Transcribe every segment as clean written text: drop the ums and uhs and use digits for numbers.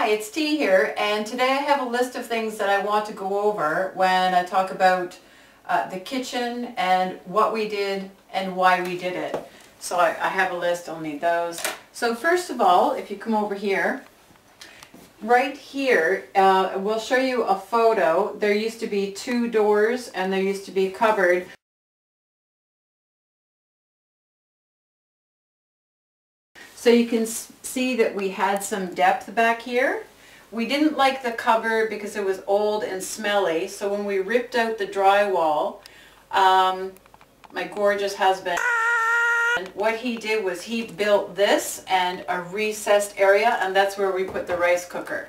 it's T here, and today I have a list of things that I want to go over when I talk about the kitchen and what we did and why we did it. So I have a list, I'll need those. So first of all, if you come over here, right here, we'll show you a photo. There used to be 2 doors and there used to be a cupboard. So you can see that we had some depth back here. We didn't like the cupboard because it was old and smelly, so when we ripped out the drywall, my gorgeous husband, what he did was he built this and a recessed area, and that's where we put the rice cooker.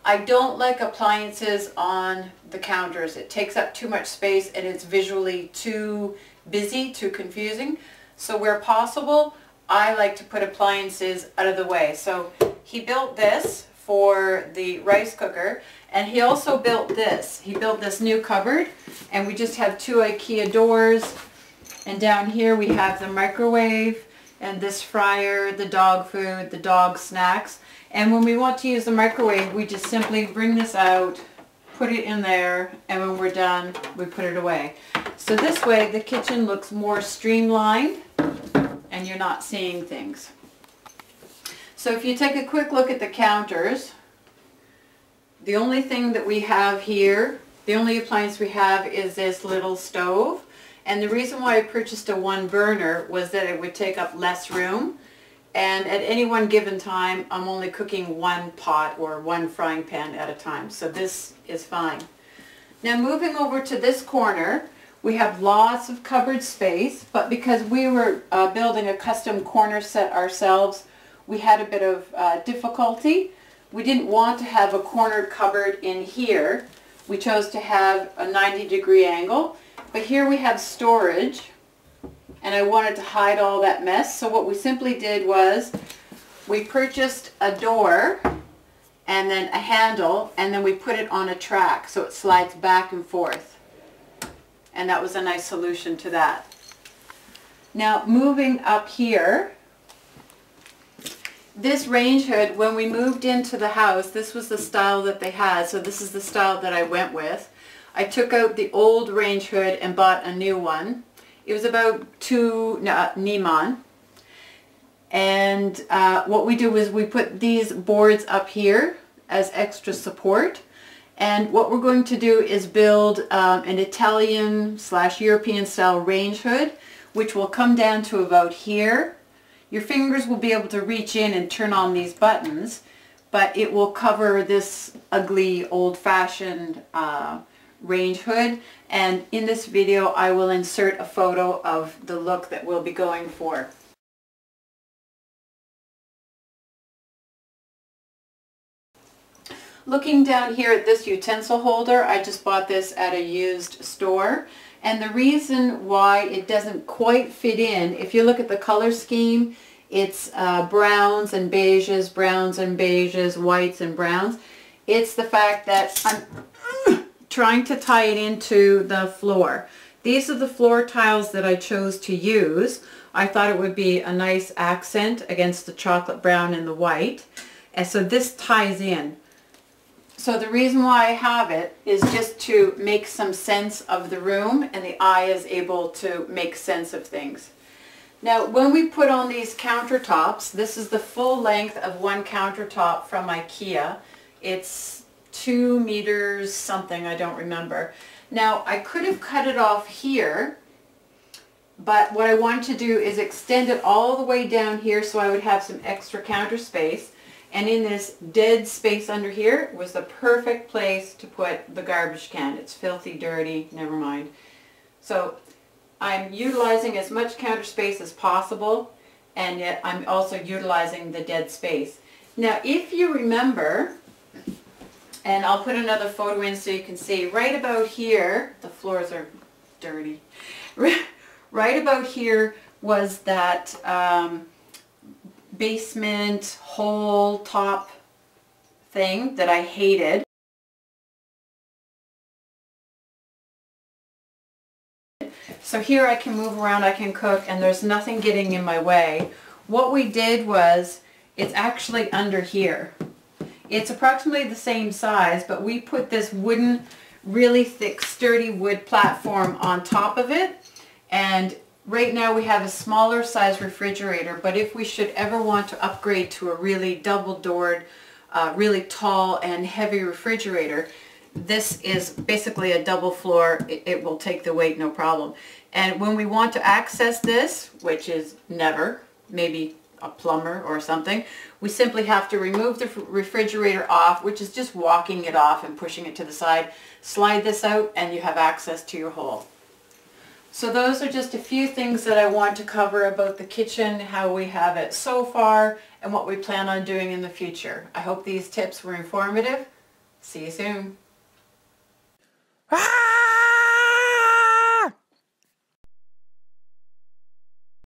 I don't like appliances on the counters. It takes up too much space and it's visually too busy, too confusing. So where possible, I like to put appliances out of the way. So he built this for the rice cooker, and he also built this. He built this new cupboard, and we just have 2 IKEA doors. And down here we have the microwave and this fryer, the dog food, the dog snacks. And when we want to use the microwave, we just simply bring this out, put it in there, and when we're done, we put it away. So this way the kitchen looks more streamlined and you're not seeing things. So if you take a quick look at the counters, the only thing that we have here, the only appliance we have is this little stove. And the reason why I purchased a 1 burner was that it would take up less room. And at any one given time, I'm only cooking 1 pot or 1 frying pan at a time. So this is fine. Now moving over to this corner, we have lots of cupboard space, but because we were building a custom corner set ourselves, we had a bit of difficulty. We didn't want to have a corner cupboard in here. We chose to have a 90-degree angle, but here we have storage. And I wanted to hide all that mess, so what we simply did was we purchased a door and then a handle, and then we put it on a track so it slides back and forth. And that was a nice solution to that. Now moving up here, this range hood, when we moved into the house, this was the style that they had, so this is the style that I went with. I took out the old range hood and bought a new one. It was about Neiman, and what we do is we put these boards up here as extra support, and what we're going to do is build an Italian/European style range hood, which will come down to about here. Your fingers will be able to reach in and turn on these buttons, but it will cover this ugly old-fashioned range hood, and in this video I will insert a photo of the look that we'll be going for. Looking down here at this utensil holder, I just bought this at a used store, and the reason why it doesn't quite fit in, if you look at the color scheme, it's browns and beiges, whites and browns. It's the fact that I'm trying to tie it into the floor. These are the floor tiles that I chose to use. I thought it would be a nice accent against the chocolate brown and the white, and so this ties in. So the reason why I have it is just to make some sense of the room, and the eye is able to make sense of things. Now when we put on these countertops, this is the full length of 1 countertop from IKEA. It's 2 meters something, I don't remember. Now I could have cut it off here, but what I wanted to do is extend it all the way down here so I would have some extra counter space, and in this dead space under here was the perfect place to put the garbage can. It's filthy, dirty, never mind. So I'm utilizing as much counter space as possible, and yet I'm also utilizing the dead space. Now if you remember, and I'll put another photo in so you can see, right about here, the floors are dirty, right about here was that basement hole top thing that I hated. So here I can move around, I can cook, and there's nothing getting in my way. What we did was, it's actually under here. It's approximately the same size, but we put this wooden, really thick, sturdy wood platform on top of it. And right now we have a smaller size refrigerator, but if we should ever want to upgrade to a really double-doored, really tall and heavy refrigerator, this is basically a double floor. It will take the weight, no problem. And when we want to access this, which is never, maybe a plumber or something, we simply have to remove the refrigerator off, which is just walking it off and pushing it to the side. Slide this out and you have access to your hole. So those are just a few things that I want to cover about the kitchen, how we have it so far, and what we plan on doing in the future. I hope these tips were informative. See you soon.